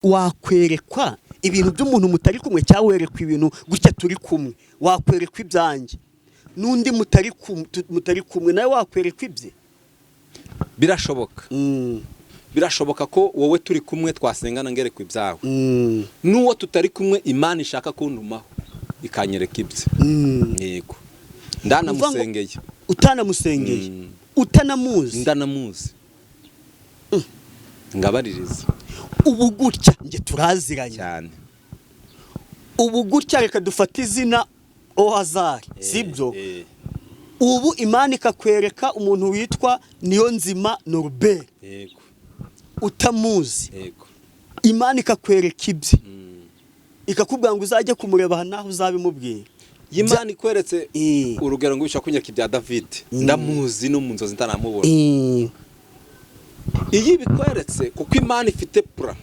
wakwerekwa ibintu by'umuntu mutari kumwe cyangwa werekwa ibintu gutya turi kumwe, wakwerekwa ibyanjye n'undi mutari kumwe nawe wakwerekwa ibye. Birashoboka. Birashoboka ko wowe turi kumwe twasengana ngerekwa ibyawe. N'uwo tutari kumwe Imana ishaka kuntumaho ikanyereka ibye. Yego. Ndanamusengeye. Utanamusengeye. Utanamuzi. Ndanamuzi. Ngabaririza. Ubu gutya nge turaziranye cyane. Ubu gutya reka dufate izina Ohazari, sibyo? Ubu Imana ikakwereka umuntu witwa Niyonzima Norbert. Yego. Utamuzi. Yego. Imana ikakwereka ibye. Ikakubwira ngo uzajye kumureba naho uzabimubwira. Imana ikweretse urugero ngo bishaka kunyereka ibya David. Ndamuzi no mu nzozi ntanamubona. Iyi bikweretse kuko Imana ifite plan.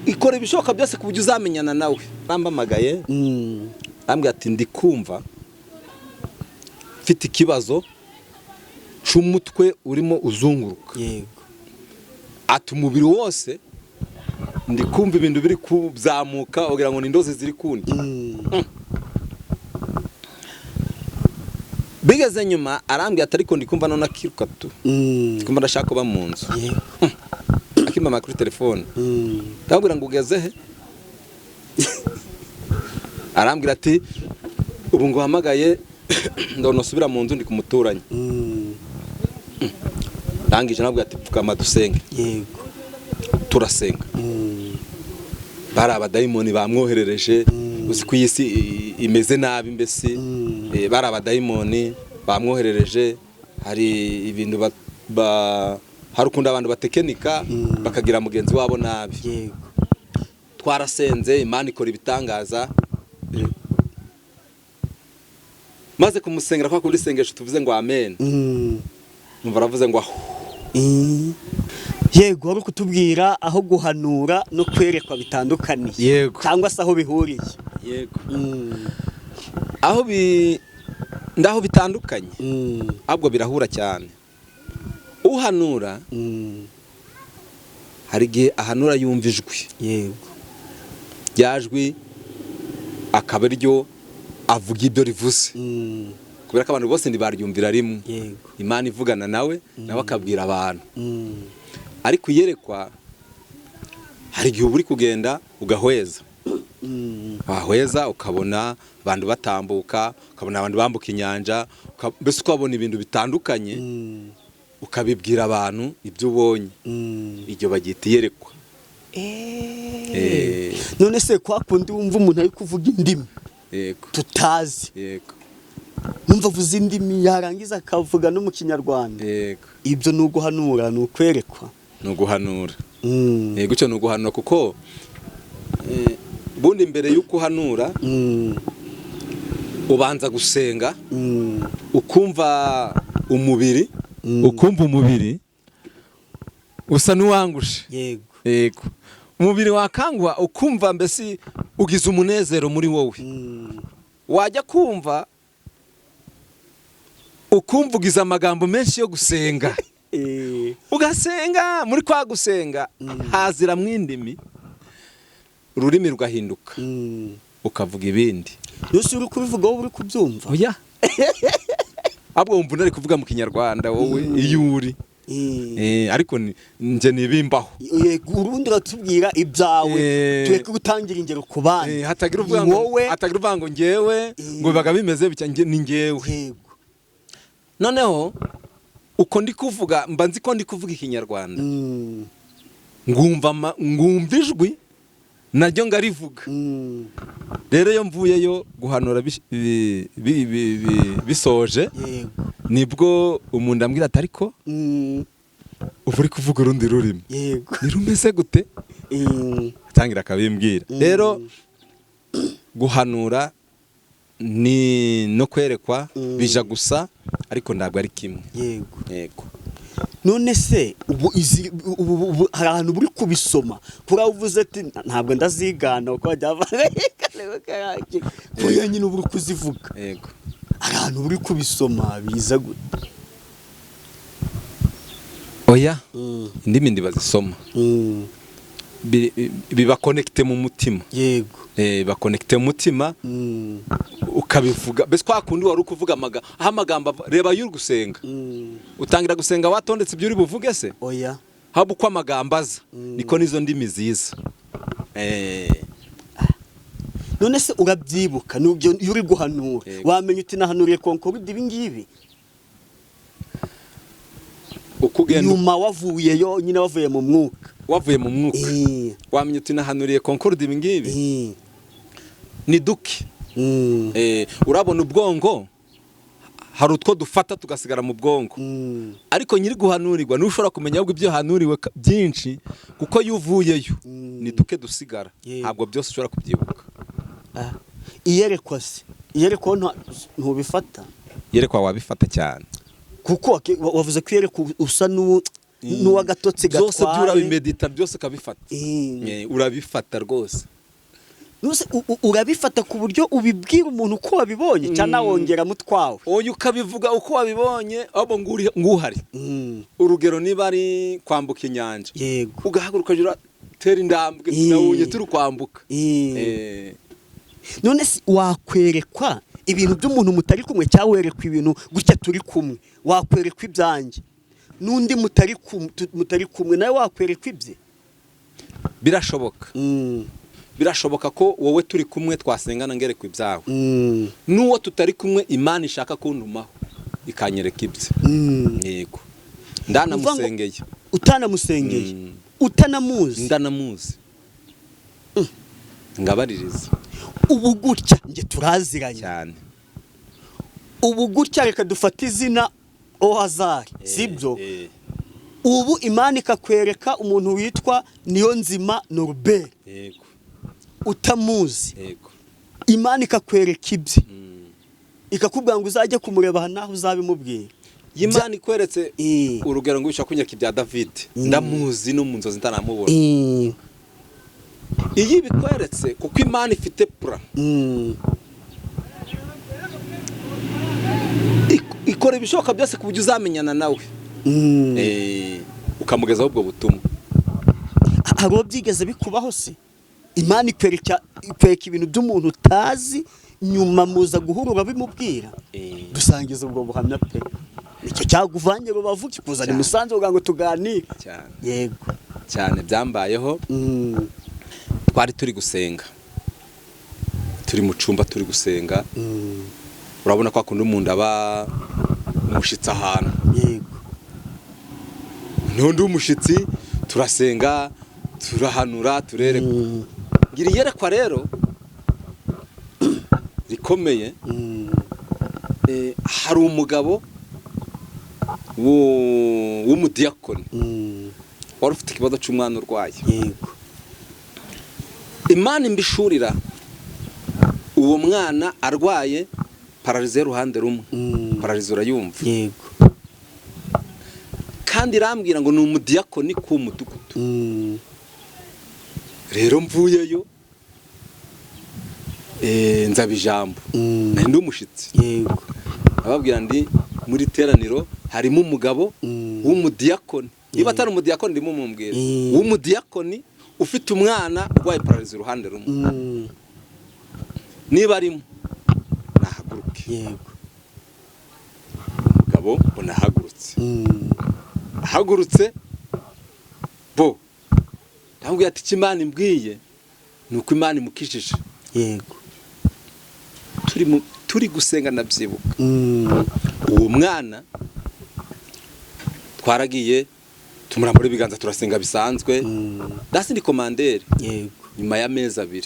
Ikora ibishoboka byose ku buryo uzamenyana nawe. Bambamagaye. Ambwira ati ndikumva mfite ikibazo cy'umutwe urimo uzunguruka. Yego. Ati umubiri wose ndikumva ibintu biri kuzamuka ugira ngo n'indozi ziri kundi. Bigeze nyuma arambwira ati ariko ndikumva none akiruka tu. Ndikumva ndashaka kuba mu nzu. Akimama kuri telefone. Ndabwira ngo ugeze he? Arambwira ati ubu ngo hamagaye ndabona subira mu nzu ndi kumuturanye. Ndangije nabwo ati pfukama dusenge. Yego. Turasenga. Bari abadayimoni bamwoherereje uzi ko iyisi imeze nabi mbese. Bari abadayimoni bamwoherereje, hari ibintu hari ukunda abantu batekenika bakagira mugenzi wabo nabi. Yego. Twarasenze Imana ikora ibitangaza. Maze kumusengera kwa kundi sengesho tuvuze ngo amen. Numva ravuze ngo Yego, ari kutubwira aho guhanura no kwerekwa bitandukaniye. Yego. Cyangwa se aho bihuriye. Yego. Aho ndaho bitandukanye. Ahubwo birahura cyane. Uhanura hari igihe ahanura yumva ijwi. Yego. Ryajwi akaba ryo avuga ibyo rivuze. Kubera ko abantu bose ndibaryumvira rimwe. Yego. Imana ivugana nawe nawe akabwira abantu. Ariko yerekwa hari igihe uri kugenda ugahweza. Wahweza ukabona abantu batambuka, ukabona abantu bambuka inyanja, mbese ukabona ibintu bitandukanye. Ukabibwira abantu ibyo ubonye. Iryo bagita yerekwa. None se kwa kundi wumva umuntu ari kuvuga indimi. Yego. Tutazi. Yego. Numva avuze indimi yarangiza akavuga no mu Kinyarwanda. Yego. Ibyo ni uguhanura, ni ukwerekwa. Ni uguhanura. Yego, cyo ni uguhanura kuko bundi mbere y'uko uhanura ubanza gusenga ukumva umubiri. Ukumva umubiri usa n'uwangushe. Yego. Yego. Umubiri wakangwa ukumva mbese ugize umunezero muri wowe. Wajya kumva ukumva ugize amagambo menshi yo gusenga. Ugasenga muri kwa gusenga hazira mwindimi ururimi rugahinduka ukavuga ibindi. Yose uri kubivuga wowe uri kubyumva. Oya. Abwo wumva nari kuvuga mu Kinyarwanda wowe iyo uri. Ariko nje nibimbaho. Yego, urundi ratubwira ibyawe tureke gutangira ingero ku bandi. Hatagira uvuga ngo ngewe ngo bibaga bimeze bitya ni ngewe. Yego. Noneho uko ndi kuvuga mba nzi ko ndi kuvuga Ikinyarwanda. Ngumva ijwi naryo ngarivuga. Rero yo mvuyeyo guhanura bisoje. Nibwo umuntu ambwira ati ariko uri kuvuga urundi rurimi. Yego. Nirumeze gute? Atangira akabimbwira. Rero guhanura ni no kwerekwa bija gusa ariko ntabwo ari kimwe. Yego. Yego. None se ubu hari ahantu buri kubisoma kuri uvuze ati ntabwo ndazigana uko bajyavanga kuri nyine ubu kuzivuga. Yego. Hari ahantu buri kubisoma biza gute? oya indimi ndibazisoma biba connecte mu mutima yego ba connecte mu mutima ukabivuga bese kwa kundi wari ukuvuga amagambo reba y'uri gusenga utangira gusenga watondetse ibyo uri buvuge se oya haba uko amagambo aza niko nizo ndimi ziza none se urabyibuka n'ubyo uri guhanura wamenya uti nahanuriye Concorde ibi ngibi ukugenda nyuma wavuyeyo nyine wavuye mu mwuka wamenya uti nahanuriye Concorde ibi ngibi ni duke urabona ubwongo hari utwo dufata tugasigara mu bwongo ariko nyiri guhanurirwa n'ushobora kumenya ahubwo ibyo hanuriwe byinshi kuko yuvuyeyo ni duke dusigara ntabwo byose ushobora kubyibuka iyerekwa se iyerekwa ntubifata yerekwa wabifata cyane kuko wavuze ko iyerekwa usa n'uwagatotsi gatwaye byose by'urabimedita byose kabifata urabifata rwose urabifata ku buryo ubibwira umuntu uko wabibonye cyangwa wongera mutwawe oya ukabivuga uko wabibonye abo nguhari urugero niba ari kwambuka inyanja ugahaguruka jura tera indambwe nawunye turi kwambuka none se wakwerekwa ibintu by'umuntu mutari kumwe cyangwa werekwa ibintu gutya turi kumwe wakwerekwa ibyanjye n'undi mutari kumwe nawe wakwerekwa ibye birashoboka ko wowe turi kumwe twasengana ngerekwa ibyawe n'uwo tutari kumwe Imana ishaka kuntumaho ikanyereka ibye yego ndanamusengeye utanamusengeye utanamuzi ndanamuzi ngabaririza ubu gutya nge turaziranye cyane ubu gutya reka dufate izina Ohazari sibyo ubu Imana ikakwereka umuntu witwa Niyonzima Norbert yego utamuzi yego Imana ikakwereka ibye ikakubwira ngo uzajye kumureba naho uzabimubwira Imana ikweretse urugero ngo bishaka kunyaka ibya David ndamuzi no mu nzozi ntanamubona iyi bikweretse kuko Imana ifite plan ikora ibishoboka byose ku buryo uzamenyana nawe ukamugezaho ubwo butumwa hari uwo byigeze bikubaho se Imana ikwereka ibintu by'umuntu utazi nyuma muza guhurura bimubwira dusangiza ubwo buhamya pe nicyo cyaguvanye rubavu kikuzana umusanzu kugira ngo tuganire yego cyane byambayeho twari turi gusenga turi mu cyumba turi gusenga urabona ko akunda umuntu aba umushitsi ahantu yego n'undi w'umushitsi turasenga turahanura turerekwa ngira iyerekwa rero rikomeye hari umugabo w'umudiyakoni wari ufite ikibazo cy'umwana urwaye yego Imana imbishurira uwo mwana arwaye pararize y'uruhande rumwe pararize urayumva yego kandi irambwira ngo ni umudiyakoni ku mudugudu rero mvuyeyo nzaba ijambo nari ndi umushitsi yego ababwira ndi muri teraniro harimo umugabo w'umudiyakoni niba atari umudiyakoni ndimo mumbwira w'umudiyakoni ufite umwana urwaye pararize uruhande rumwe niba arimo nahaguruke yego umugabo unahagurutse ahagurutse bo ndambwiye ati Imana imbwiye nuko Imana imukishije yego turi gusenga nabyibuka uwo mwana twaragiye tumurambura ibiganza turasenga bisanzwe dasi ni komandere yego nyuma y'amezi 2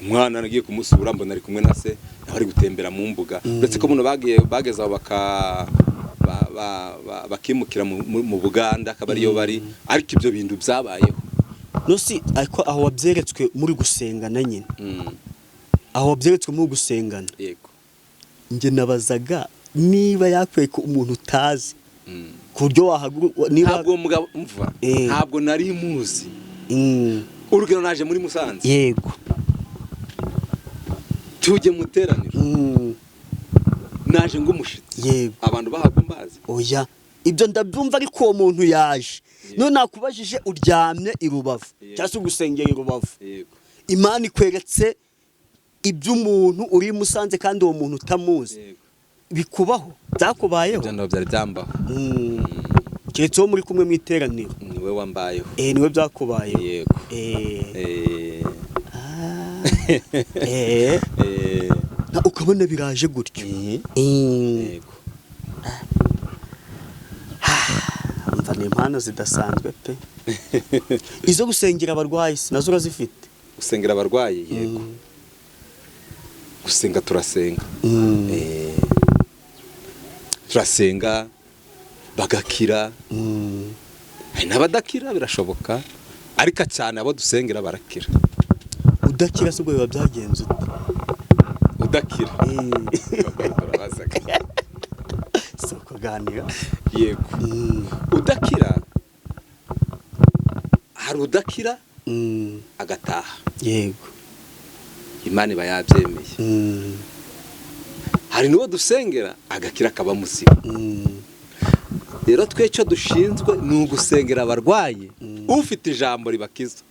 umwana nagiye kumusubura mbona ari kumwe na se naho ari gutembera mu mbuga ndetse ko muno bagezaho bakimukira mu Buganda akabariyo bari ariko ibyo bintu byabayeho nosi ariko aho wabyeretswe muri gusengana nyine aho wabyeretswe muri gusengana yego nge nabazaga niba yakweka umuntu utazi ku buryo wahaguru ntabwo mugabo umva ntabwo nari muzi urugero naje muri Musanze yego tujye muteraniro naje ngo umushitsi yego abantu bahagombaza oya ibyo ndabyumva ariko uwo muntu yaje none nakubajije uryamye i Rubavu cyangwa se gusengera i Rubavu Imana ikweretse iby'umuntu uri Musanze kandi uwo muntu utamuzi bikubaho byakubayeho ibyo byari byambaho keretse wo muri kumwe mu iteraniro niwe wambayeho niwe byakubayeho yego ukabona biraje gutyo yego umva ni impano zidasanzwe pe izo gusengera abarwayi nazo urazifite gusengera abarwayi yego gusenga turasenga turasenga bagakira hari n'abadakira birashoboka ariko cyane abo dusengera barakira udakira se ubwo biba byagenze udakira so kuganira yego udakira hari udakira agataha yego Imana iba yabyemeye hari n'uwo dusengera agakira akaba muzima rero twe cyo dushinzwe ni ugusengera abarwayi ufite ijambo ribakiza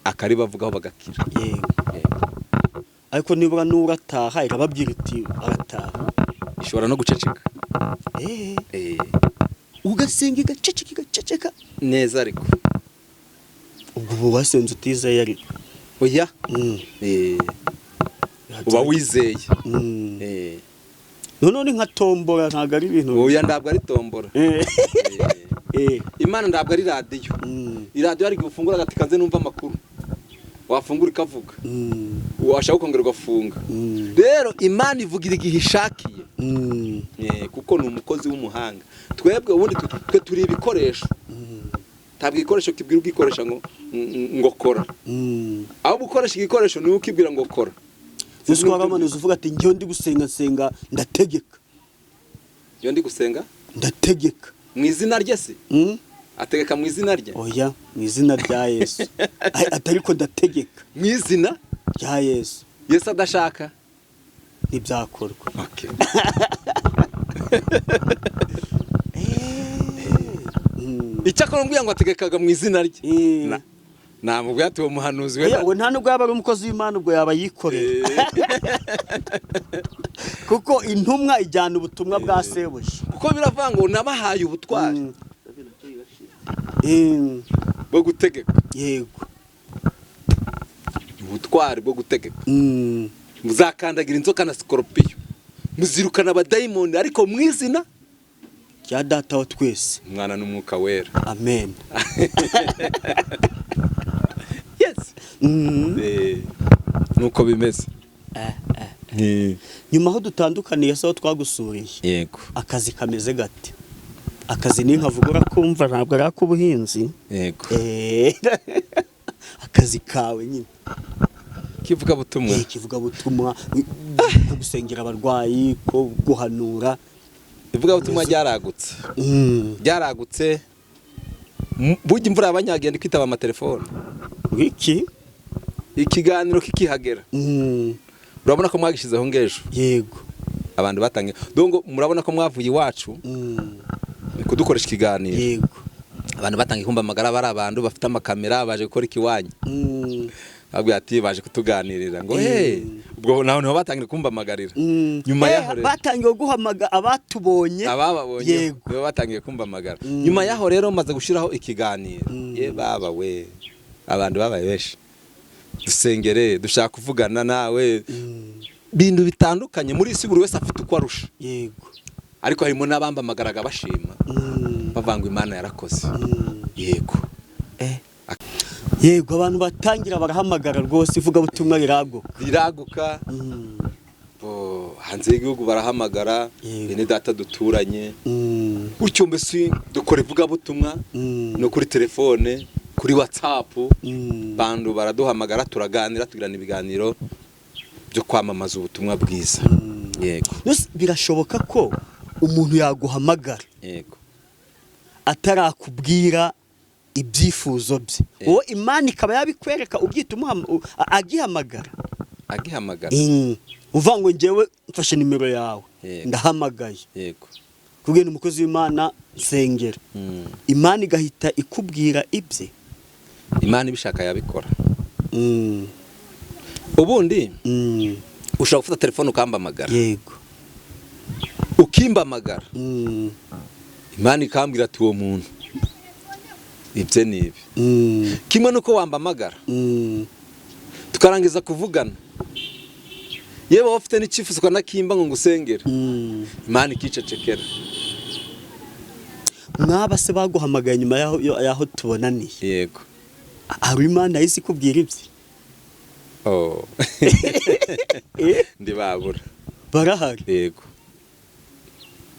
akaribavugaho bagakira yego ariko nibura n'urataha irababwira iti arataha ishobora no guceceka ugasenga igaceceka neza ariko ubwo wasenze utizeye ariko oya uba wizeye none nka tombora ntabwo ari ibintu oya ntabwo ari tombora Imana ntabwo ari radiyo iradiyo hari igihe ufungura agatikanze numva amakuru wafungura ikavuga washaka ukongera ugafunga rero Imana ivugira igihe ishakiye kuko ni umukozi w'umuhanga twebwe ubundi twe turi ibikoresho ntabwo igikoresho kibwira ubwikoresha ngo kora aho gukoresha igikoresho niwe ukibwira ngo kora Yesu waramaneze uvuga ati njye ndi gusenga ndategeka iyo ndi gusenga ndategeka mu izina rye se ategeka mu izina rye oya mu izina rya Yesu atari ko ndategeka mu izina rya Yesu Yesu adashaka ntibyakorwa okay icyakora mbwiye ngo ategekaga mu izina rye namubwiye ati uwo muhanuzi we nta nubwo yaba ari umukozi w'Imana ubwo yaba yikorera kuko intumwa ijyana ubutumwa bwa sebuja kuko biravuga ngo nabahaye ubutwari bwo gutegeka yego ubutwari bwo gutegeka muzakandagira inzoka na sikorupiyo muzirukana abadayimoni ariko mu izina rya Data wa twese umwana n'umwuka wera amen nuko bimeze nyuma aho dutandukaniye saho twagusuriye yego akazi kameze gate akazi ni nkavugura kumva ntabwo ari ak'ubuhinzi yego akazi kawe nyine kivuga butumwa ko gusengera abarwayi ko guhanura ivuga butumwa ryaragutse burya imvura y'abanyagenda kwitaba amatelefone wiki ikiganiro kikihagera urabona ko mwagishizeho ngejo yego abantu batangiye dongo murabona ko mwavuye iwacu kudukoresha ikiganiro yego abantu batangiye kumva amagara bari abantu bafite amakamera baje gukora ikiwanyu babwiye ati baje kutuganirira ngo ubwo naho niho batangiye kumva amagarira nyuma yaho rero batangiye guhamaga abatubonye abababonye nibo batangiye kumva amagara nyuma yaho rero maze gushiraho ikiganiro baba we abantu babaye benshi dusengere dushaka kuvugana nawe bintu bitandukanye muri isi buri wese afite uko arusha yego ariko harimo n'abamba amagaraga bashima bavanga Imana yarakoze yego yego abantu batangira barahamagara rwose ivuga butumwa riraguka hanze y'igihugu barahamagara bene data duturanye gutyo mbese dukora ivuga butumwa no kuri telefone kuri WhatsApp bandu baraduhamagara turaganira tugirana ibiganiro byo kwamamaza ubutumwa bwiza yego birashoboka ko umuntu yaguhamagara yego atarakubwira ibyifuzo bye wowe Imana ikaba yabikwereka ubyita agihamagara agihamagara uvuga ngo njyewe mfashe nimero yawe ndahamagaye yego kugenda umukozi w'Imana nsengera. Imana igahita ikubwira ibye. Imana ibishaka yabikora. Ubundi ushaka gufata telefone ukambamagara. Yego. Ukimbamagara. Imana ikambwira ati uwo muntu ibye nibi. Kimwe nuko wambamagara. Tukarangiza kuvugana. Yewe wafite n'icyifuzo kanakimba ngo ngusengere. Imana ikicecekera. Mwaba se baguhamagaye nyuma yaho tubonaniye. Yego. Hari Imana yahise ikubwira ibye. Oh. Ndi babura. Barahari. Yego.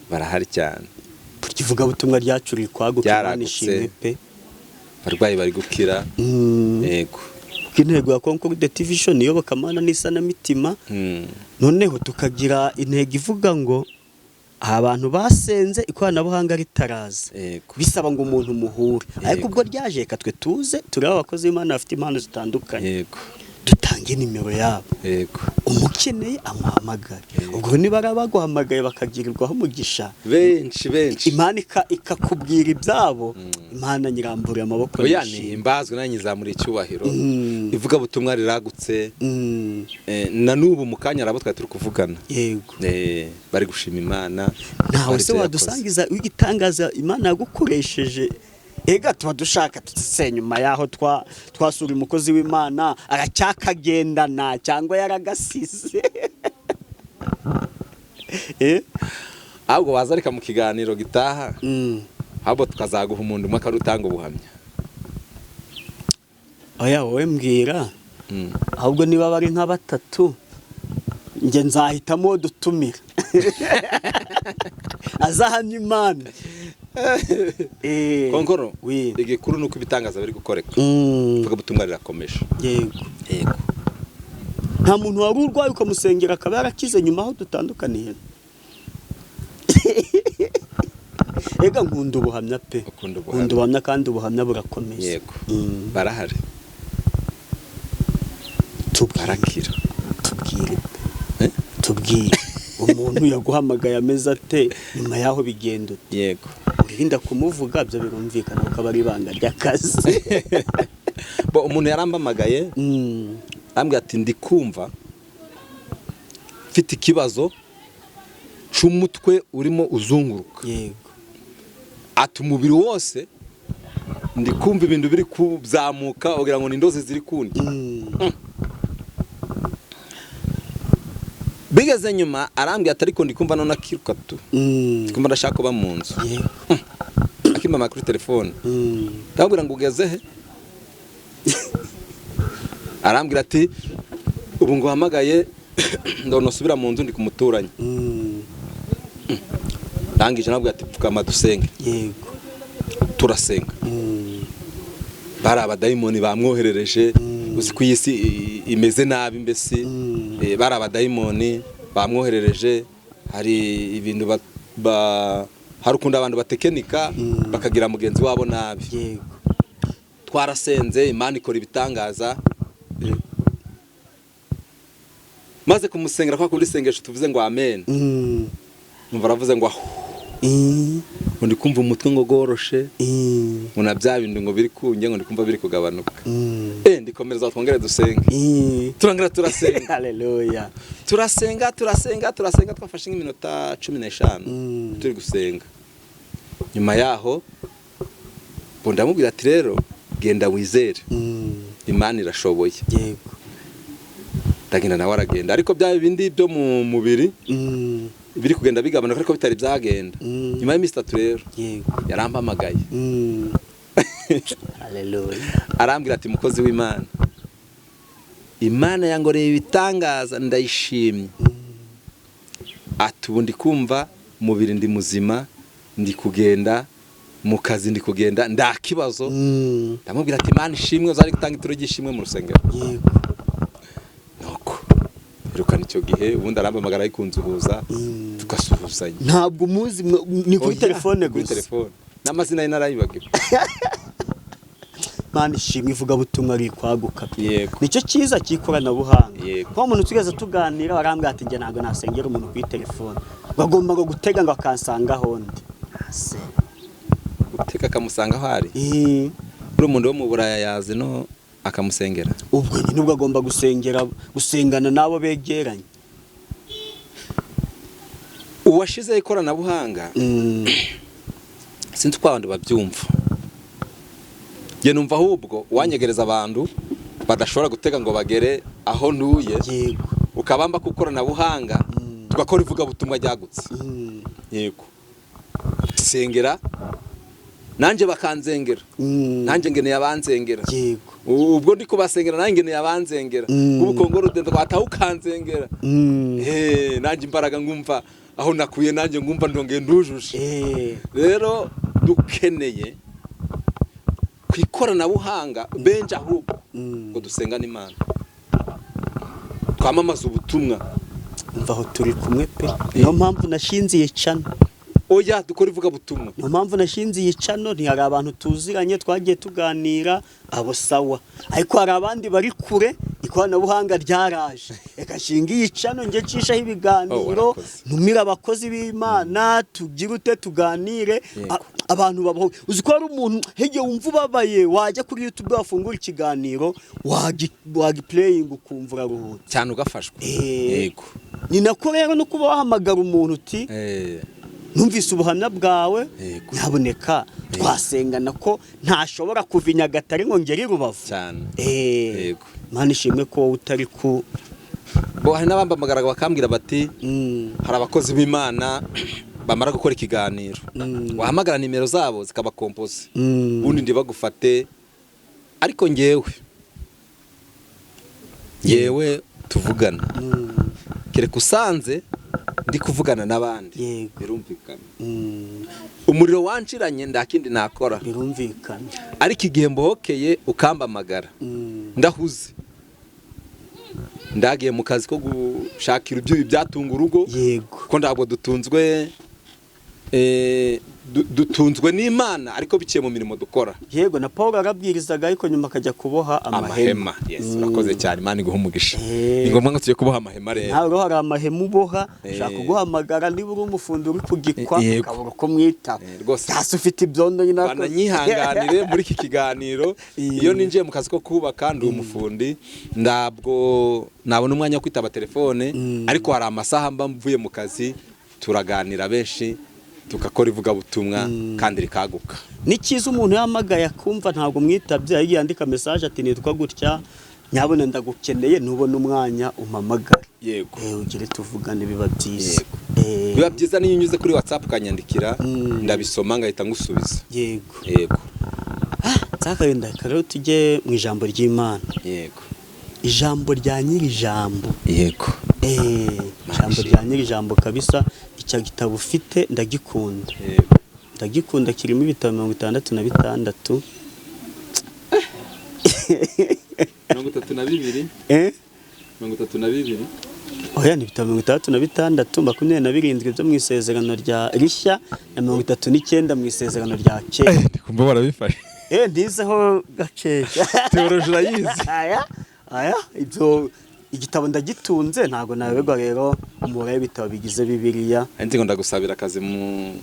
Barahari cyane. Ivuga butumwa ryacuri kwaguka nishimwe pe. Barwayi bari gukira. Yego. Intego ya Concord Division iyoboka Mana n'isana mitima. Noneho tukagira intego ivuga ngo abantu basenze ikoranabuhanga ritaraza. Bisaba ngo umuntu muhure. Ariko ubwo ryaje katwe tuze turi abakozi b'Imana bafite impano zitandukanye. Yego. Dutange nimero yabo. Yego. Umukeneye amuhamagara. Ubwo niba arabaguhamagaye bakagirirwaho umugisha. Benshi. Imana ikakubwira ibyabo. Imana nyirambura amaboko y'ishimwe. Imbazwe nanyizamura icyubahiro. Ivuga butumwa riragutse. Na nubu mukanya arabo twari turi kuvugana. Yego. Bari gushima Imana. Nawe se wadusangiza wigitangaza Imana yagukoresheje. Ega tuba dushaka tutse nyuma yaho twasura umukozi w'Imana aracyakagendana cyangwa yaragasize. Ahubwo wazarika mu kiganiro gitaha. Ahubwo tukazaguha umuntu umwe akarutanga ubuhamya. Oya wowe mbwira. Ahubwo niba bari nka batatu nge nzahitamo dutumira. Azahamya Imana. Konkoro igikuru nuko ibitangaza bari gukoreka. Vuga butumwa rirakomeje. Yego. Nta muntu wari urwaye ukamusengera akaba yarakize nyuma aho dutandukaniye. Ega nkunda ubuhamya pe. Nkunda ubuhamya kandi ubuhamya burakomeza. Yego. Barahari. Barakira. Tubwire. Umuntu yaguhamagaye ameze ate nyuma yaho bigendo. Yego. Urinda kumuvuga byo birumvikana ko bari banga ry'akazi. Bo umuntu yarambamagaye. Ambwira ati ndi kumva mfite ikibazo cy'umutwe urimo uzunguruka. Yego. Ati umubiri wose ndi kumva ibintu biri kuzamuka ugira ngo ni indozi ziri kundi. Bigeze nyuma arambwira ati ariko ndi kumva none akiruka tu. Kumva ndashaka kuba mu nzu. Akimama kuri telefone. Ndabwira ngo ugeze he? Arambwira ati ubu ngo hamagaye ndabona subira mu nzu ndi kumuturanye. Ndangije nabwo ati pfukama dusenge. Yego. Turasenga. Bari abadayimoni bamwoherereje. Uzi ko iyisi imeze nabi mbese. Bari abadayimoni bamwoherereje. Hari ibintu hari ukunda abantu batekenika bakagira mugenzi wabo nabi. Yego. Twarasenze Imana ikora ibitangaza. Maze kumusengera kwa kundi sengesho tuvuze ngo amen. Numva ravuze ngo ndi kumva umutwe ngo goroshe. Muna bya bintu ngo biri kunye ngo ndi kumva biri kugabanuka. Ndikomereza twongere dusenge. Turangara turasenga. Haleluya. Turasenga twafashe nk'iminota 15 turi gusenga. Nyuma yaho ndamubwira ati rero genda wizere. Imana irashoboye. Yego. Ndagenda nawe aragenda ariko bya bindi byo mu mubiri biri kugenda bigabanuka ariko bitari byagenda. Nyuma y'imisi 3 rero yarampamagaye. Haleluya. Arambwira ati mukozi w'Imana, Imana yangoreye ibitangaza ndayishimye. Ati ubu ndi kumva umubiri ndi muzima, ndi kugenda mu kazi, ndi kugenda nda kibazo. Ndamubwira ati Imana ishimwe uzari gutanga ituro gishimwe mu rusengero. Yego. Nuko birukana icyo gihe ubundi arambamagara yikunzuhuza tugasuhuzanya. Ntabwo muzi ni kuri telefone gusa. Kuri telefone. N'amazina ye narayibagiwe. Mana ishimwe ivuga butumwa ari kwaguka. Yego. Nicyo cyiza cy'ikoranabuhanga. Yego. Ko umuntu tugeze tuganira barambwira ati nge ntabwo nasengera umuntu kuri telefone. Bagomba ngo gutega ngo akansanga hondi. Ase. Gutega akamusanga aho ari. Uri umuntu wo mu Buraya yazi no akamusengera. Ubwo nyine ubwo agomba gusengana nabo begeranye. Uwashize ikoranabuhanga. Sinzi ko abantu babyumva. Nge numva ahubwo wanyegereza abantu badashobora gutega ngo bagere aho ntuye. Yego. Ukabamba ku ikoranabuhanga tugakora ivuga butumwa ryagutse. Yego. Sengera nanje bakanzengera. Nanje ngeneye abanzengera. Yego. Ubwo ndiko basengera nanje ngeneye abanzengera. Ubukongoro dende kwataho ukanzengera. Nanje imbaraga ngumva aho nakuye nanje ngumva ndongeye ndujuje. Rero dukeneye kwikoranabuhanga benje ahubwo ngo dusengane Imana. Twamamaza ubutumwa. Umva aho turi kumwe pe. Niyo mpamvu nashinziye cyane. Oya dukora ivuga butumwa. Niyo mpamvu nashinziye cano ntihari abantu tuziranye twagiye tuganira abo sawa. Ariko hari abandi bari kure ikoranabuhanga ryaraje. Reka shingiye cano nge cishaho ibiganiro ntumira abakozi b'Imana tugira ute tuganire abantu babaho. Uzi ko ari umuntu hege wumva ubabaye wajya kuri YouTube wafungura ikiganiro wagiplaying ukumva uraruhutse cyane ugafashwa. Yego. Ni nako rero no kuba wahamagara umuntu uti numvise ubuhamya bwawe nyaboneka twasengana ko ntashobora kuva Nyagatare ngo ngeri Rubavu cyane. Yego. Mana ishimwe ko utari ku bo hari n'abambamagaraga bakambwira bati hari abakozi b'Imana bamara gukora ikiganiro wahamagara nimero zabo zikaba compose ubundi ndi bagufate ariko ngewe tuvugana kereka usanze ndi kuvugana n'abandi birumvikana. Umuriro wanshiranye ndakindi nakora birumvikana. Ariko igihe mbohokeye ukambamagara ndahuze ndagiye mu kazi ko gushakira ibyo byatunga urugo. Yego. Ko ndabwo dutunzwe n'Imana ariko biciye mu mirimo dukora. Yego na Paul arabwirizaga ariko nyuma akajya kuboha amahema. Yes, urakoze cyane Imana iguha umugisha. Ni ngombwa ngo tujye kuboha amahema rero. Ntabwo hari amahema uboha ushaka guhamagara niba uri umufundi uri kugikwa ukabura ko mwita. Rwose hasi ufite ibyondo nyina ko banyihanganire muri iki kiganiro. Iyo ninjiye mu kazi ko kubaka ndi umufundi ndabwo nabona umwanya wo kwitaba telefone ariko hari amasaha mba mvuye mu kazi turaganira benshi tukakora ivuga butumwa kandi rikaguka. Nikiza umuntu yamagaye akumva ntabwo mwitabye yagiye andika message ati nitwa gutya nyabona ndagukeneye nubona umwanya umpamagara. Yego. Ugire tuvugane biba byiza. Biba byiza niyo unyuze kuri WhatsApp kanyandikira ndabisoma ngahita ngusubiza. Yego. Yego. Nzakagenda rero tujye mu ijambo ry'Imana. Yego. Ijambo rya nyiri ijambo. Yego. Ijambo rya nyiri ijambo kabisa. Icyo gitabo ufite ndagikunda. Yego. Ndagikunda kirimo ibitabo 66. 32. 32. Oya ni ibitabo 66, 27 byo mu isezerano rya rishya na 39 mu isezerano rya kera. Ndikumva barabifashe. Ndizeho gaceje. Theology urayizi. Aya ibyo igitabo ndagitunze ntago nabegwa rero umubare w'ibitabo bigize Bibiliya. Andi ngo ndagusabira akazi mu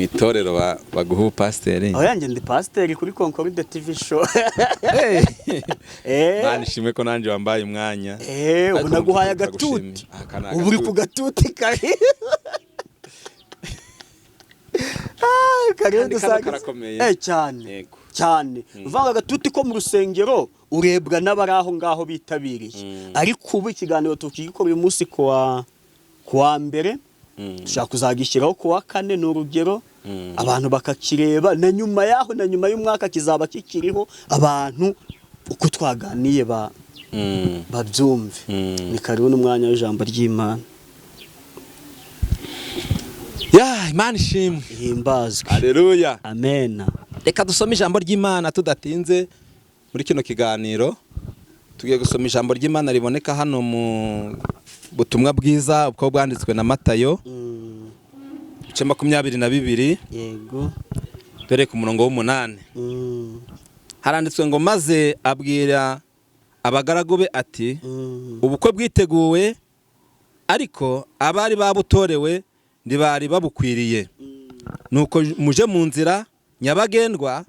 itorero baguha pasiteri. Oya nge ndi pasiteri kuri Concorde TV show. Mani shimwe ko nanje wambaye umwanya. Ubu naguhaye agatuti. Ubu uri ku gatuti kare. Kare dusanga cyane. Cyane uvanga agatuti ko mu rusengero urebwa n'abari aho ngaho bitabiriye. Ariko ubu ikiganiro tukigikora uyu munsi kuwa mbere dushaka kuzagishyiraho kuwa kane n'urugero abantu bakakireba na nyuma yaho na nyuma y'umwaka kizaba kikiriho abantu uko twaganiye babyumve. Ni kariho n'umwanya w'ijambo ry'Imana. Imana ishimwe himbazwe. Haleluya. Amen. Reka dusome ijambo ry'Imana tudatinze muri kino kiganiro. Tugiye gusoma ijambo ry'Imana riboneka hano mu butumwa bwiza uko bwanditswe na Matayo. Ibice 22. Yego. Dore ku murongo w'8. haranditswe ngo maze abwira abagaragu be ati ubukwe bwiteguwe ariko abari babutorewe ntibari babukwiriye, nuko muje mu nzira nyabagendwa,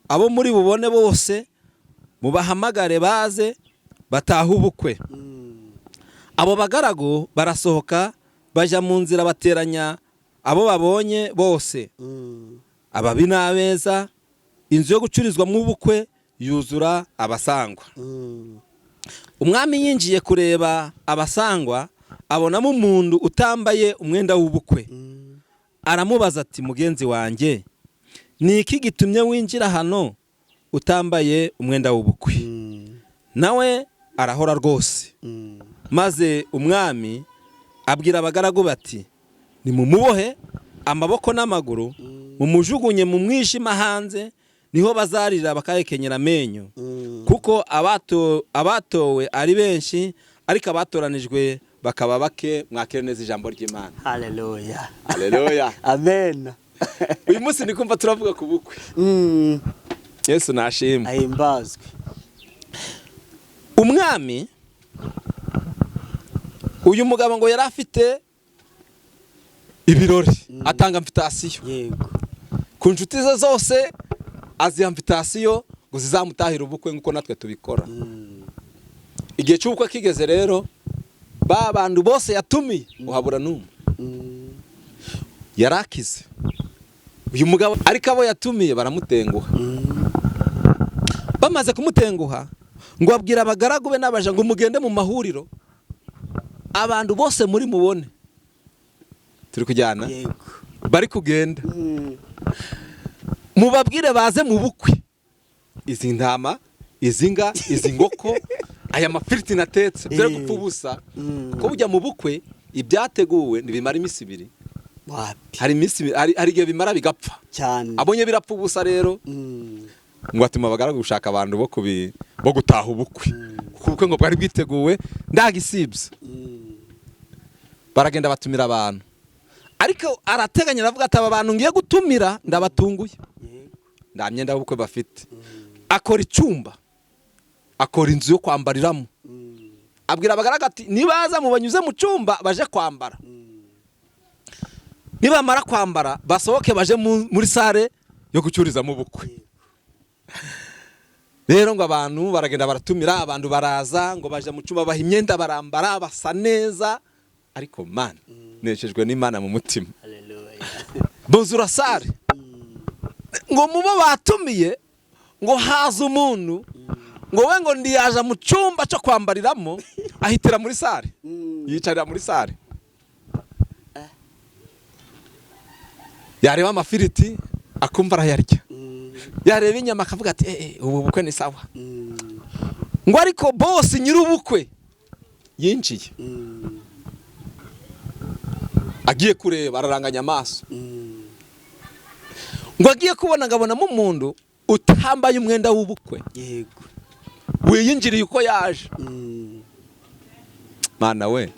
abo muri bubone bose mubahamagare baze bataha ubukwe. Abo bagaragu barasohoka baja mu nzira bateranya abo babonye bose, ababi n'abeza. Inzu yo gucurizwamo ubukwe yuzura abasangwa. Umwami yinjiye kureba abasangwa, abonamo umuntu utambaye umwenda w'ubukwe. Aramubaza ati mugenzi wanjye, ni iki gitumye winjira hano utambaye umwenda w'ubukwe? Nawe arahora rwose. Maze umwami abwira abagaragu bati nimumubohe amaboko n'amaguru, mumujugunye mu mwijima hanze, niho bazarira bakayekenyera amenyo. Kuko abatowe ari benshi ariko abatoranijwe bakaba bake. Mwakire neza ijambo ry'Imana. Haleluya. Haleluya. Amen. Uyu munsi ni kumva turavuga ku bukwe. Yesu nashimwe. Ahimbazwe. Umwami uyu mugabo ngo yari afite ibirori, atanga invitation. Yego. Ku nshuti ze zose aziha invitation ngo zizamutahira ubukwe nkuko natwe tubikora. Igihe cy'ubukwe kigeze rero, ba bantu bose yatumiye uhabura n'umwe. Yarakize uyu mugabo, ariko abo yatumiye baramutenguha. Bamaze kumutenguha ngo abwira abagaragu be n'abaja ngo mugende mu mahuriro, abantu bose muri mubone. Turi kujyana? Yego. Bari kugenda. Mubabwire baze mu bukwe. Izi ntama, izi nga, izi ngoko, aya mafiriti natetse dore gupfa ubusa. Ko bujya mu bukwe ibyateguwe ntibimara iminsi ibiri. Wapi. Hari iminsi hari igihe bimara bigapfa Cyane. Abonye birapfa ubusa rero ngo atuma abagaragu gushaka abantu bo gutaha ubukwe. Kuko ngo bwari bwiteguwe ndagisibye. Baragenda batumira abantu, ariko arateganya aravuga ati aba bantu ngiye gutumira ndabatunguye. Nda myenda y'ubukwe bafite. Akora icyumba, akora inzu yo kwambariramo. Abwira abagaragu ati nibaza mu banyuze mu cyumba baje kwambara, nibamara kwambara basohoke baje muri sare yo gucurizamo ubukwe. Rero ngo abantu baragenda baratumira, abantu baraza ngo baje mu cyumba baha imyenda barambara basa neza, ariko man neshejwe n'Imana mu mutima. Haleluya. Buzura sare ngo mubo batumiye ngo haza umuntu ngo we ngo ndiyaje mu cyumba cyo kwambariramo, ahitira muri sare, yicarira muri sare. Yareba amafiriti akumva arayarya, yareba inyama akavuga ati ubu bukwe ni sawa. Ngo ariko boss nyir'ubukwe yinjiye, agiye kureba araranganya amaso, ngo agiye kubona ngabonamo umuntu utambaye umwenda w'ubukwe. Yego. Wiyinjiriye uko yaje. Mana we,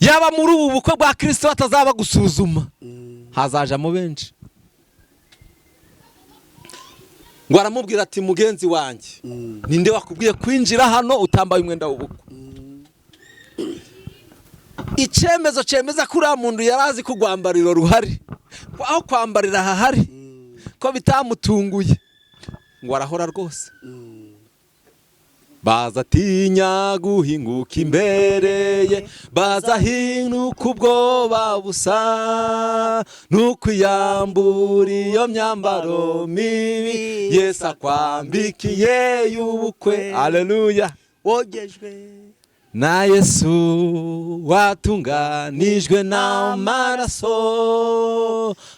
yaba muri ubu bukwe bwa Kristo batazaba gusuzuma, hazajamo benshi. Ngo aramubwira ati mugenzi wanjye, ninde wakubwiye kwinjira hano utambaye umwenda w'ubukwe? Icyemezo cyemeza kuri uriya muntu yarazi ko gwambariro ruhari, aho kwambarira hahari, ko bitamutunguye. Ngo arahora rwose. Baza tinya guhinguka imbereye, baza hinuka ubwoba busa, nukwiyambura iyo myambaro mibi Yesu akwambikiye y'ubukwe. Haleluya. Wogejwe na Yesu watunganijwe n'amaraso,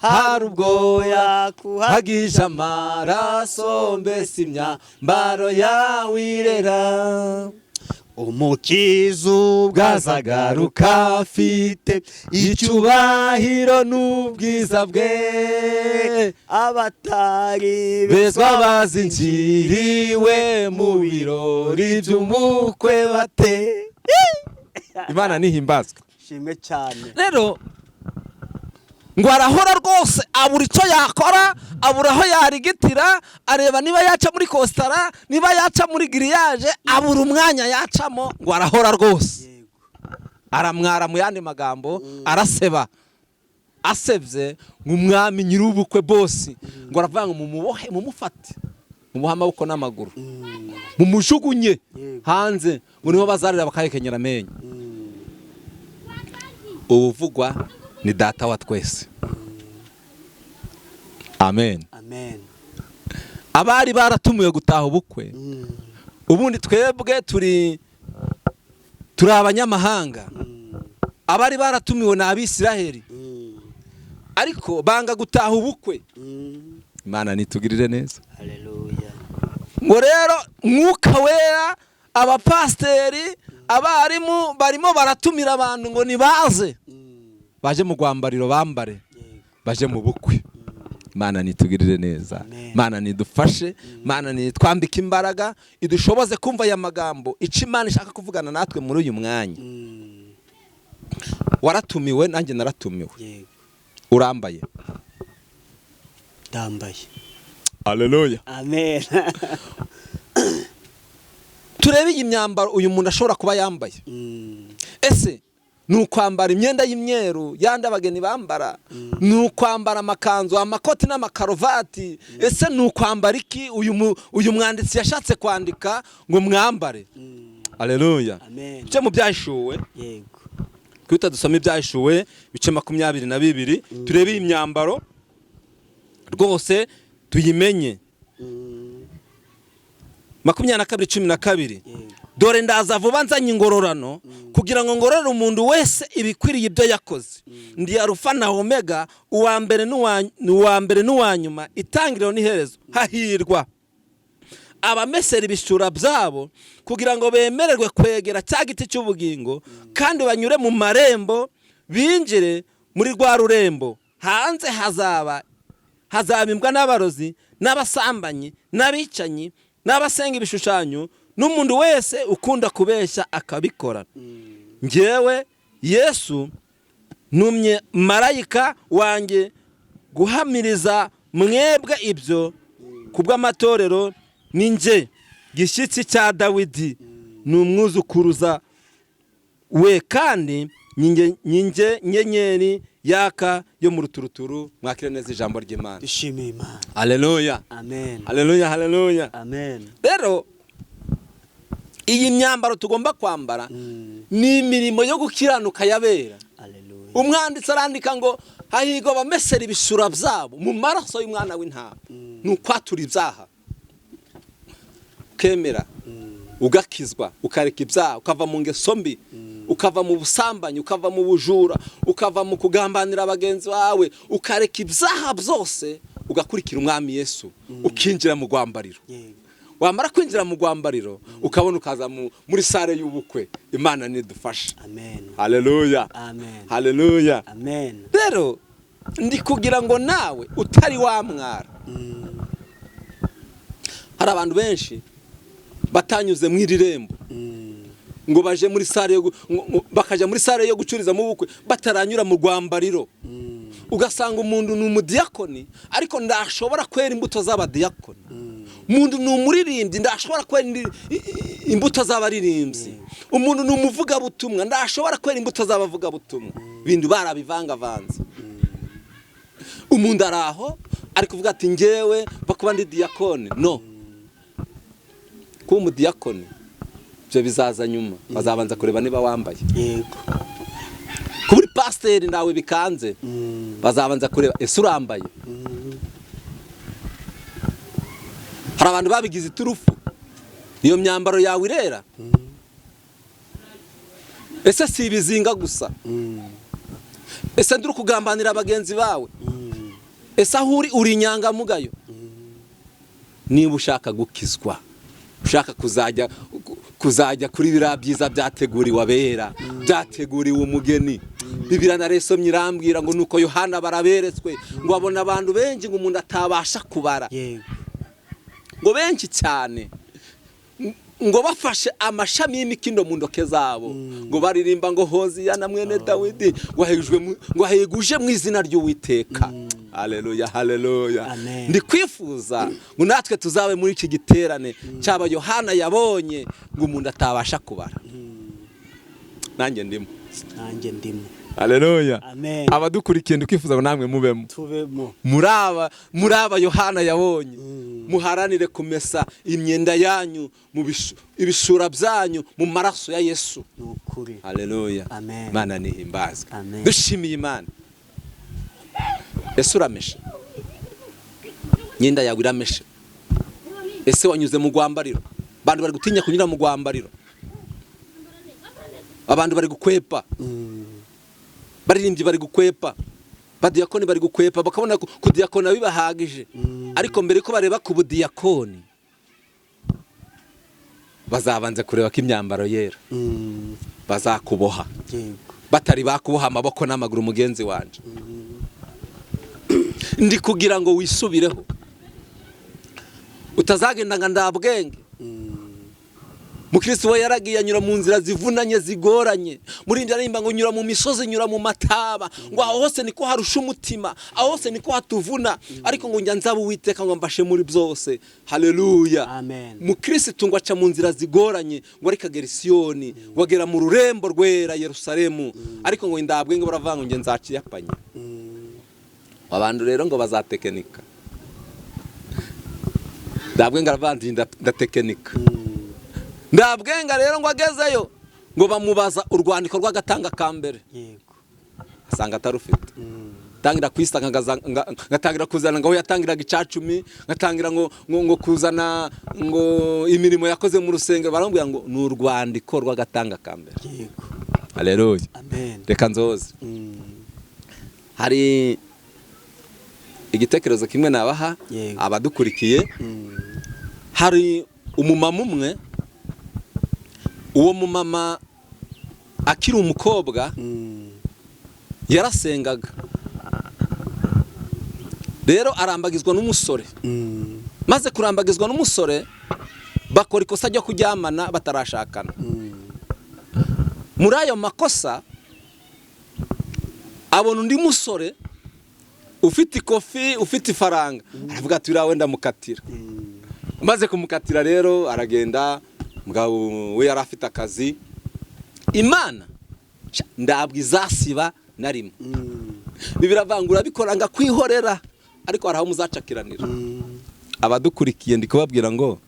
hari ubwo yakuhagije amaraso, mbese imyambaro yawe irera. Umukiza ubwazagaruka afite icyubahiro n'ubwiza bwe, abatari bezwa bazinjiriwe mu birori by'umukwe bate. Imana nihimbazwe. Shimwe cyane. Rero ngo arahora rwose, abura icyo yakora, abura aho yarigitira, areba niba yaca muri kositara, niba yaca muri giriyaje, abura umwanya yacamo, ngo arahora rwose. Aramwara mu yandi magambo, araseba. Asebye nk'umwami nyir'ubukwe bosi, ngo aravuga ngo mumubohe, mumufate, mumuhe amaboko n'amaguru, mumujugunye hanze, ngo niho bazarira bakahekenyera amenyo. Ubuvugwa ni data wa twese. Amen. Amen. Abari baratumiwe gutaha ubukwe, ubundi twebwe turi abanyamahanga. Abari baratumiwe na Abisiraheli, ariko banga gutaha ubukwe. Imana nitugirire neza. Haleluya. Ngo rero Mwuka Wera, abapasteri, abarimu barimo baratumira abantu ngo nibaze, baje mu rwambariro bambare, baje mu bukwe. Imana nitugirire neza. Imana nidufashe, Imana nitwambike imbaraga, idushoboze kumva aya magambo ica Imana ishaka kuvugana natwe muri uyu mwanya. Waratumiwe, nanjye naratumiwe. Urambaye? Ndambaye. Haleluya. Amen. Turebe iyi myambaro uyu muntu ashobora kuba yambaye. Ese ni ukwambara imyenda y'imyeru yandi abageni bambara? Ni ukwambara amakanzu, amakoti n'amakarovati? Ese ni ukwambara iki uyu mwanditsi yashatse kwandika ngo mwambare? Haleluya. Bice mu byahishuwe. Yego. Kwita dusome ibyahishuwe bice 22, turebe iyi myambaro rwose tuyimenye. 22:12. Dore ndaza vuba nzanye ingororano, kugira ngo ngororere umuntu wese ibikwiriye ibyo yakoze. Ndi Alufa na Omega, uwa mbere n'uwa nyuma, itangiriro n'iherezo. Hahirwa abamesera ibishura byabo, kugira ngo bemererwe kwegera cya giti cy'ubugingo, kandi banyure mu marembo, binjire muri rwa rurembo. Hanze hazaba imbwa n'abarozi n'abasambanyi n'abicanyi n'abasenga ibishushanyo, n'umuntu wese ukunda kubeshya akabikora. Njyewe Yesu numye marayika wanjye guhamiriza mwebwe ibyo kubw'amatorero. Ninjye gishyitsi cya Dawidi, n'umwuzukuruza we, kandi ninjye nyenyeri yaka yo mu ruturuturu. Mwakire neza ijambo ry'Imana. Dushimiye Imana. Haleluya. Amen. Haleluya, haleluya. Amen. Rero iyi myambaro tugomba kwambara ni imirimo yo gukiranuka yabera. Haleluya. Umwanditsi arandika ngo hahirwa abamesera ibishura byabo mu maraso y'umwana w'intama. Ni ukwatura ibyaha, ukemera, ugakizwa, ukareka ibyaha, ukava mu ngeso mbi, ukava mu busambanyi, ukava mu bujura, ukava mu kugambanira abagenzi bawe, ukareka ibyaha byose, ugakurikira umwami Yesu, ukinjira mu rwambariro. Wamara kwinjira mu rwambariro, ukabona ukaza muri sare y'ubukwe. Imana nidufashe. Amen. Haleluya. Amen. Haleluya. Amen. Rero ndi kugira ngo nawe utari wamwara. Hari abantu benshi batanyuze mu irembo, ngo baje muri sare bakaja muri sare yo gucuriza mu bukwe bataranyura mu rwambariro. Ugasanga umuntu ni umudiyakoni, ariko ndashobora kwera imbuto z'abadiyakoni. Umuntu ni umuririmbyi, ndashobora kwera imbuto z'abaririmbyi. Umuntu ni umuvugabutumwa, ndashobora kwera imbuto z'abavugabutumwa. Bintu barabivangavanze. Umuntu araho ari kuvuga ati njyewe bakuba ndi diyakoni. No, kuba umudiyakoni byo bizaza nyuma. Bazabanza kureba niba wambaye. Yego. Kuri pasiteri nawe bikanze, bazabanza kureba ese urambaye. Hari abantu babigize iturufu, iyo myambaro yawe irera. Ese si ibizinga gusa? Ese nduri kugambanira abagenzi bawe? Ese aho uri inyangamugayo? Niba ushaka gukizwa, ushaka kuzajya kuri biriya byiza byateguriwe abera, byateguriwe umugeni. Bibiliya naresomye irambwira ngo nuko Yohana baraberetswe, ngo abona abantu benshi ngo umuntu atabasha kubara. Ngo benshi cyane. ngo bafashe amashami y'imikindo mu ndoke zabo ngo baririmba ngo Hoziyana mwene Dawidi ngo heguje mu izina ry'Uwiteka. Haleluya, haleluya. Ndi kwifuza ngo natwe tuzabe muri iki giterane cyaba Yohana yabonye ngo umuntu atabasha kubara. Nanjye ndimo. Haleluya. Abadukurikiye ndikwifuza ngo namwe mubemo. Muraba Yohana yabonye. Muharanire kumesa imyenda yanyu mu ibishura byanyu mu maraso ya Yesu. Haleluya. Mana nihimbazwe. Dushimiye Imana. Ese urameshe? Nyenda yawe irameshe? Ese wanyuze mu gwambariro? Bantu bari gutinya kunyura mu gwambariro. Abantu bari gukwepa. Baririmbyi bari gukwepa. Badiyakoni bari gukwepa bakabona kudiyakona bibahagije. Ariko mbere ko bareba ku budiyakoni bazabanze kureba ko imyambaro yera. Bazakuboha. Batari bakuboha amaboko n'amaguru mugenzi wanje. Ndi kugira ngo wisubireho. Utazagenda nga ndabwenge. Mukristo we yaragiye anyura mu nzira zivunanye zigoranye. Muri ndya nimba ngo nyura mu misozi nyura mu mataba ngo aho hose niko harusha umutima, aho hose niko hatuvuna, ariko ngo njya nzaba Uwiteka ngo mbashe muri byose. Haleluya. Amen. Mukristo ngo aca mu nzira zigoranye ngo ari kagera Siyoni, wagera mu rurembo rwera Yerusalemu, ariko ngo ndabwenge baravanga ngo njye nzaciyapanye. Abantu rero ngo bazatekenika. Ndabwenge aravandi ndatekenika. Ndabwenga rero ngo agezeyo ngo bamubaza urwandiko rw'agatanga kambere. Yego. Asanga atarufite. Tangira kwisanga ngatangira kuzana ngo yatangiraga icacumi, ngatangira ngo kuzana ngo imirimo yakoze mu rusengero, barambwira ngo ni urwandiko rw'agatanga kambere. Yego. Haleluya. Amen. Reka nzoze. Hari igitekerezo kimwe nabaha abadukurikiye. Hari umumama umwe, uwo mumama akiri umukobwa yarasengaga. Rero arambagizwa n'umusore. Maze kurambagizwa n'umusore bakora ikosa ryo kuryamana batarashakana. Muri ayo makosa abona undi musore ufite ikofi, ufite ifaranga, aravuga ati urawe ndamukatira. Maze kumukatira rero aragenda. Mugabo we yarafite akazi. Imana ndabwi zasiba na rimwe. Bibiravangura bikoranga kwihorera, ariko araho muzacakiranira. Abadukurikiye ndikubabwira ngo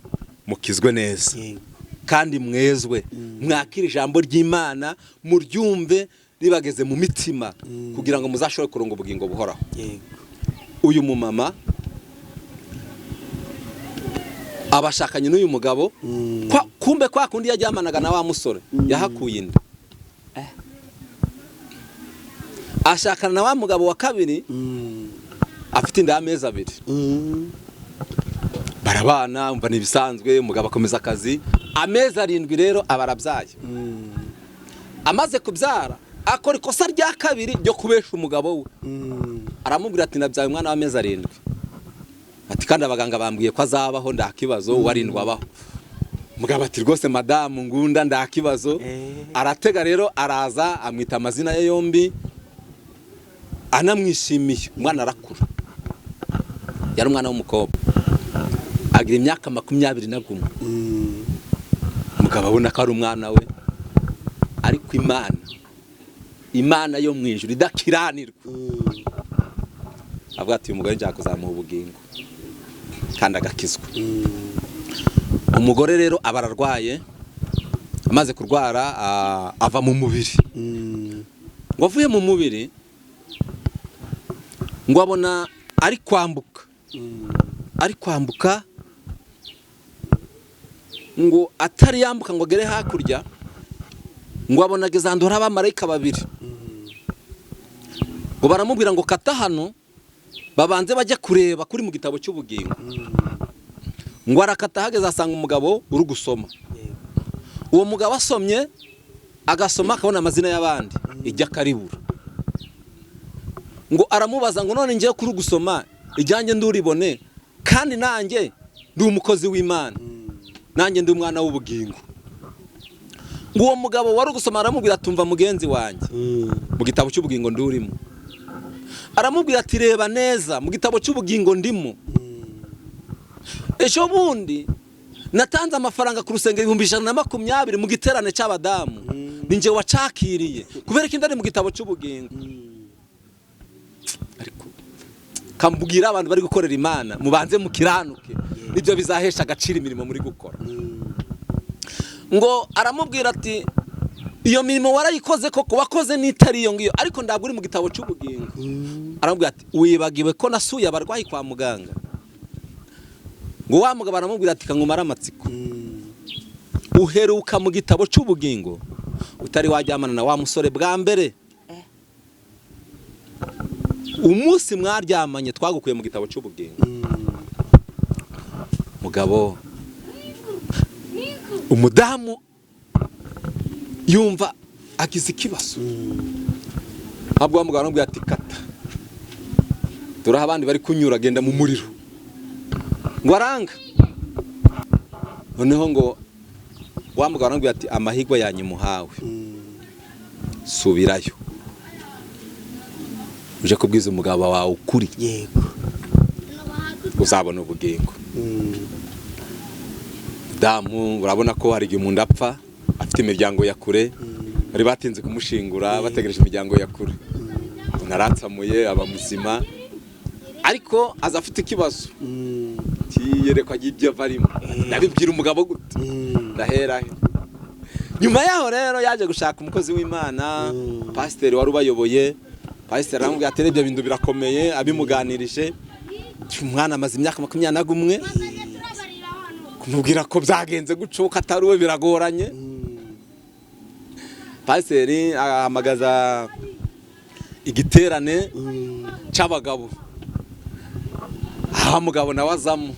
mukizwe neza kandi mwezwe, mwakira ijambo ry'Imana muryumve ribageze mu mitima kugira ngo muzashobore kuronga ubugingo buhoraho. Uyu mumama abashakanye n'uyu mugabo kumbe kwa kundi yajyamanaga na wa musore yahakuye inda. Ashakana na wa mugabo wa kabiri afite inda y'amezi 2. Barabana umva nibisanzwe, umugabo akomeza akazi. Amezi 7 rero abarabyaye. Amaze kubyara akora ikosa rya kabiri ryo kubesha umugabo we. Aramubwira ati nabyaye umwana w'amezi 7. Ati kandi abaganga bambwiye ko azabaho ndakibazo warindwa abaho. Mugabo ati rwose madamu ngunda ndakibazo. Aratega rero araza amwita amazina ye yombi, anamwishimiye. Umwana arakura. Yari umwana w'umukobwa. Agira imyaka 21. Mugabo abona ko ari umwana we. Ariko Imana yo mu ijuru idakiranirwa. Avuga ati uyu mugore njya kuzamuha ubugingo kandi agakizwa. Umugore rero abararwaye, amaze kurwara ava mu mubiri. Ngo avuye mu mubiri ngo abona ari kwambuka ngo atari yambuka ngo agere hakurya, ngo abona gezandora abamarayika 2. Ngo baramubwira ngo kata hano babanze bajya kureba kuri mu gitabo cy'ubugingo. Ngo arakata hageze asanga umugabo uri gusoma. Uwo mugabo asomye agasoma akabona amazina y'abandi ijya karibura. Ngo aramubaza ngo none ngiye kuri gusoma ijyanye nduribone kandi nanjye ndi umukozi w'Imana. nanjye ndi umwana w'ubugingo. Ngo uwo mugabo wari gusoma aramubwira atumva mugenzi wanjye mu gitabo cy'ubugingo ndurimo. Aramubwira ati reba neza mu gitabo cy'ubugingo ndimo. Ejo bundi natanze amafaranga ku rusengero 120 mu giterane cy'abadamu. Ninjye wacakiriye kubera ko indari mu gitabo cy'ubugingo. Ariko kambwira abantu bari gukorera Imana mubanze mukiranuke nibyo bizahesha agaciro imirimo muri gukora. Ngo aramubwira ati iyo mirimo warayikoze koko wakoze n'itari iyo ngiyo ariko ndabwo uri mu gitabo cy'ubugingo. Aramubwira ati wibagiwe ko nasuye abarwayi kwa muganga. Ngo wa mugabo aramubwira ati kangumara amatsiko. Uheruka mu gitabo cy'ubugingo utari wajyamana na wa musore bwa mbere. Umunsi mwaryamanye twagukuye mu gitabo cy'ubugingo. Mugabo umudamu yumva agize ikibazo. Abwo mugabo aramubwira ati kata. Dore abandi bari kunyura genda mu muriro. Ngo aranga. Noneho ngo wa mugabo aramubwira ati amahigwa yanyu muhawe. Subirayo. Uje kubwiza umugabo wawe ukuri. Yego. Uzabona ubugingo. Damu urabona ko hari igihe umuntu apfa afite imiryango ya kure. Bari batinze kumushingura bategereje imiryango ya kure. Naratsamuye aba muzima. Ariko aza afite ikibazo. Yerekwa y'ibyo varimo. Nabibwira umugabo gute. Ndahera he. Nyuma yaho rero yaje gushaka umukozi w'Imana, pasiteri wari ubayoboye. Pasiteri aramubwira ati ibyo bintu birakomeye abimuganirije. Umwana amaze imyaka 21 kumubwira ko byagenze gucuka atari we biragoranye. Pasiteri ahamagaza igiterane cy'abagabo. Aha mugabo nawe azamo.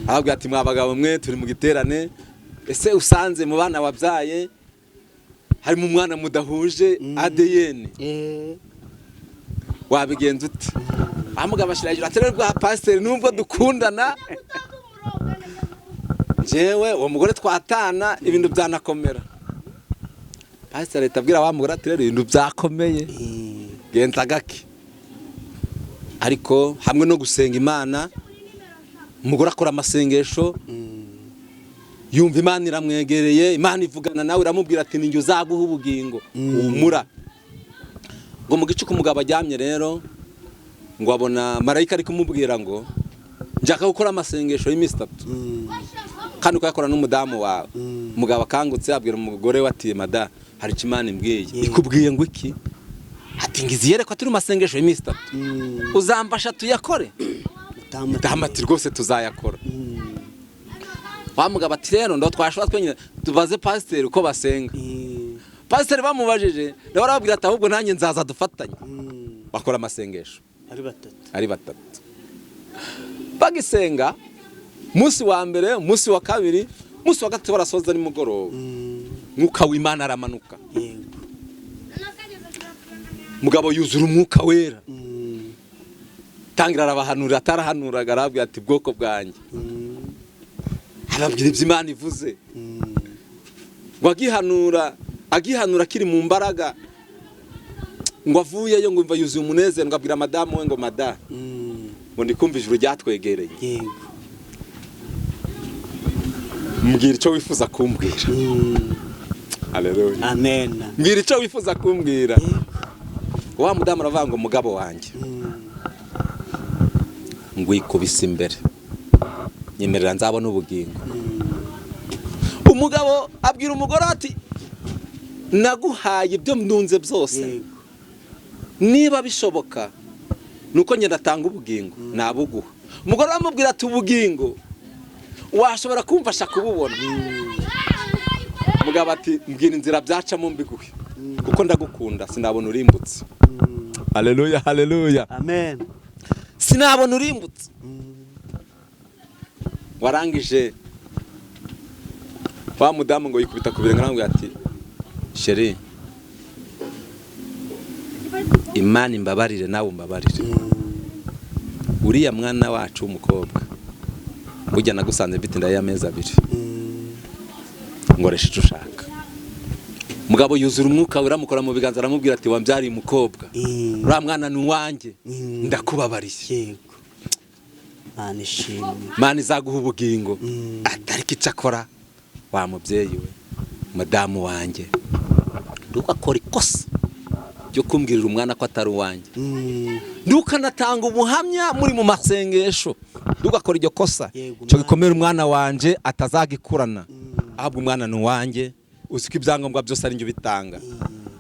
Arabwira ati mwabagabo mwe turi mu giterane. Ese usanze mu bana wabyaye hari mu mwana mudahuje ADN. Wabigenza ute? Amugabo ashiragira ati rero pasiteri numva dukundana. Jewe uwo mugore twatana ibintu byanakomera. Pasiteri atabwira wa mugore ati rero ibintu byakomeye. Genza gake. Ariko hamwe no gusenga Imana umugore akora amasengesho. Yumva Imana iramwegereye, Imana ivugana nawe iramubwira ati ninjye uzaguha ubugingo. Umura. Ngo mu gicuku umugabo ajyamye rero ngo abona marayika ari kumubwira ngo njaka gukora amasengesho y'iminsi 3. Kandi ukayakora n'umudamu wawe. Umugabo akangutse abwira umugore we ati mada hari Imana imbwiye. Ikubwiye ngo iki? Ati ngiziyere ko turi masengesho y'iminsi 3. Uzamfasha tuyakore? Damati rwose tuzayakora. Wa mugabo ati rero ndo twashobora twenyine tubaze pasiteri uko basenga. Pasiteri bamubajije nawe arababwira ati ahubwo nanjye nzaza dufatanye. Bakora amasengesho ari batatu. Bagisenga munsi wa mbere, munsi wa kabiri, munsi wa gatatu barasoza ni mugoroba. Mwuka w'Imana aramanuka. Mugabo yuzura umwuka wera. Tangira arabahanura atarahanuraga arabwira ati bwoko bwanjye. Arabwira ibyo Imana ivuze. Agihanura kiri mu mbaraga. Ngo avuyeyo ngo imva yuzuye umunezero ngo abwira madamu we ngo mada. Ngo ndikumva ijuru ryatwegereye. Yego. Mbwira icyo wifuza kumbwira. Haleluya. Amen. Mbwira icyo wifuza kumbwira. Wa mudamu aravuga ngo mugabo wanjye. Ngwikubise imbere. Nyemerera nzabona ubugingo. Umugabo abwira umugore ati naguhaye ibyo ndunze byose. Niba bishoboka nuko nyenda tanga ubugingo nabuguha. Umugore amubwira ati ubugingo washobora kumfasha kububona. Umugabo ati mbwira inzira byacamo mbiguhe kuko ndagukunda sinabona urimbutse. Haleluya haleluya. Amen. Sinabona urimbutse. Warangije wa mudamu ngo yikubita ku birenge arambwira ati sheri Imana imbabarire nawe umbabarire. Uriya mwana wacu umukobwa burya nagusanze mfite inda y'amezi 2. ngoresha icyo ushaka. Mugabo yuzura umwuka wera, amukora mu biganza, aramubwira ati wambyariye umukobwa, uriya mwana ni uwanjye, ndakubabariye. Yego. Mana ishimwe. Mana izaguha ubugingo. Ariko icyo akora, wa mubyeyi we, madamu wanjye, ntukakore ikosa ryo kumbwirira umwana ko atari uwanjye. Ntukanatanga ubuhamya muri mu masengesho, ntugakore iryo kosa. Cyo gikomera umwana wanjye atazagikurana, ahubwo umwana ni uwanjye, uzi ko ibyangombwa byose ari njye ubitanga.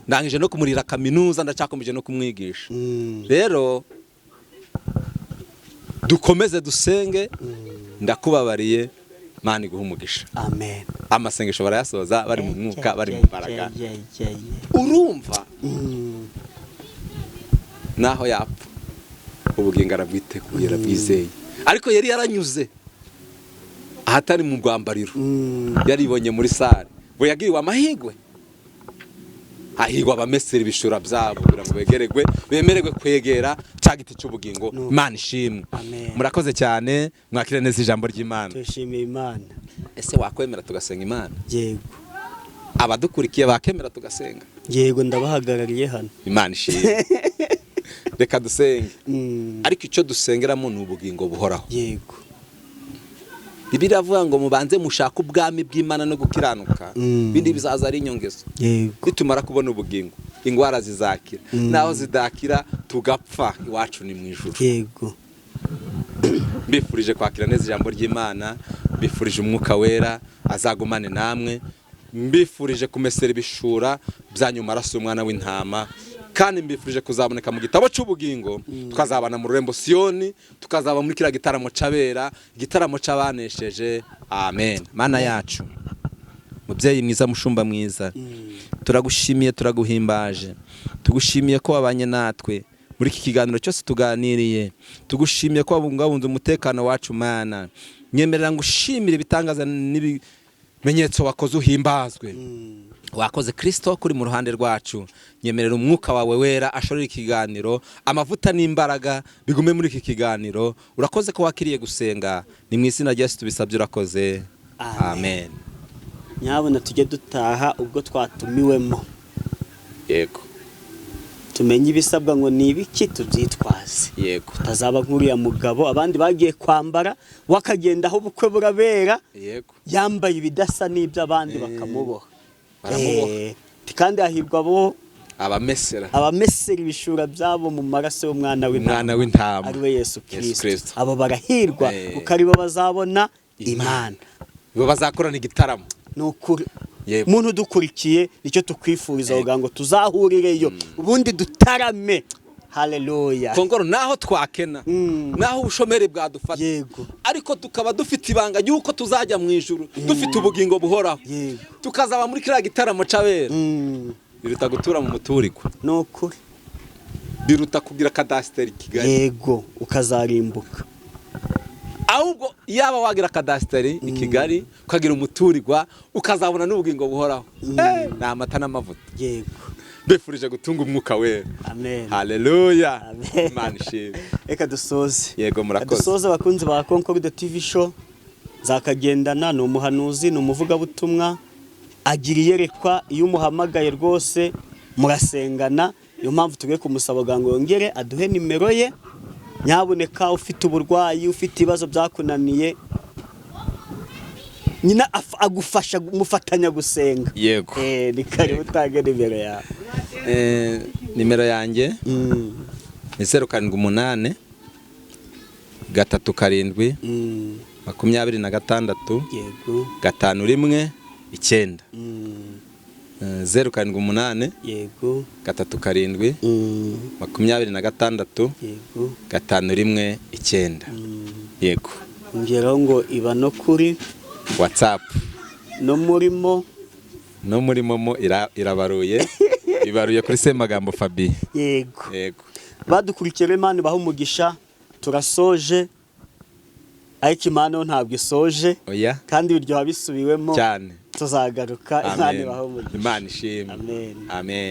Ndangije no kumurira kaminuza, ndacyakomeje no kumwigisha. Rero dukomeze dusenge, ndakubabariye, Mana iguha umugisha. Amen. Amasengesho barayasoza bari mu mwuka, bari mu mbaraga. Urumva naho yapfa ubugingo arabwiteguye, arabwizeye. Ariko yari yaranyuze ahatari mu rwambariro, yaribonye muri sare, bo yagiriwe amahigwe, hahigwa abamesera ibishura byabo kugira ngo bemererwe kwegera cya giti cy'ubugingo. Imana ishimwe. Murakoze cyane, mwakire neza ijambo ry'Imana. Twishimiye Imana. Ese wakwemera tugasenga Imana? Yego. Abadukurikiye bakemera tugasenga? Yego, ndabahagarariye hano. Imana ishimwe. Reka dusenge. Ariko icyo dusengeramo ni ubugingo buhoraho. Yego. Bibiliya iravuga ngo mubanze mushaka ubwami bw'Imana no gukiranuka, bindi bizaza ari inyongezo. Yego. Nitumara kubona ubugingo, ingwara zizakira, naho zidakira tugapfa, iwacu ni mu ijuru. Yego. Mbifurije kwakira neza ijambo ry'Imana, mbifurije umwuka wera azagumane namwe, mbifurije kumesera ibishura byanyu maraso y'umwana w'intama, kandi mbifurije kuzaboneka mu gitabo cy'ubugingo, tukazabana mu rurembo Siyoni, tukazaba muri kiriya gitaramo c'abera, igitaramo c'abanesheje. Amen. Mana yacu, mubyeyi mwiza, mushumba mwiza, turagushimiye, turaguhimbaje, tugushimiye ko wabanye natwe muri iki kiganiro cyose tuganiriye, tugushimiye ko wabungabunze umutekano wacu. Mana, nyemerera ngushimire ibitangaza n'ibimenyetso wakoze, uhimbazwe. Wakoze Kristo kuri mu ruhande rwacu, nyemerera umwuka wawe wera ashorera ikiganiro, amavuta n'imbaraga bigume muri iki kiganiro. Urakoze ko wakiriye gusenga, ni mu izina rya Yesu tubisabye, urakoze. Amen. Nyabona tujye dutaha ubwo twatumiwemo. Yego. Tumenye ibisabwa ngo ni ibiki, tubyitwaze. Yego. Tazaba nk'uriya mugabo abandi bagiye kwambara, wakagenda aho ubukwe burabera, yego, yambaye ibidasa n'iby'abandi bakamuboha. Baramuboha. Kandi ahirwa abo abamesera ibishura byabo mu maraso y'umwana w'intama ari we Yesu Kristo. Abo barahirwa kuko aribo bazabona Imana, bo bazakorana igitaramo. Nukuri muntu dukurikiye nicyo tukwifuriza kugira ngo tuzahurireyo, ubundi dutarame. Haleluya. Kongoro naho twakena, naho ubushomeri bwadufata, yego, ariko tukaba dufite ibanga yuko tuzajya mu ijuru, dufite ubugingo buhoraho, yego, tukazaba muri kiriya gitaramo c'abera. Biruta gutura mu muturiko. Nukuri. Biruta kugira kadasiteri Kigali. Yego, ukazarimbuka. Ahubwo yaba wagira kadasiteri i Kigali, ukagira umuturigwa, ukazabona n'ubugingo buhoraho. Ni amata n'amavuta. Yego. Bifurije gutunga umwuka wera. Amen. Haleluya. Imana ishimwe. Reka dusoze. Yego, murakoze. Dusoze abakunzi ba Concord TV show. Zakagendana ni umuhanuzi, ni umuvugabutumwa, agira iyerekwa iyo umuhamagaye rwose murasengana. Iyo mpamvu tugiye kumusaba ngo yongere aduhe nimero ye. Nyaboneka ufite uburwayi, ufite ibibazo byakunaniye, nyina agufasha, mufatanya gusenga. Yego. Ni karibu utange nimero yawe. Nimero yanjye ni 078 3 7 Yego. 5 9 078 Yego. 3 7 Yego. 5 9. Yego. Ngeraho ngo iba no kuri WhatsApp. No murimo irabaruye. Ibaruye kuri Semagambo Fabi. Yego. Yego. Badukurikiye Imana baho umugisha, turasoje. Ariko Imana ntabwo isoje. Oya. Kandi biryo habisubiwemo cyane. Tuzagaruka. Imana baho umugisha. Imana ishimwe. Amen. Amen.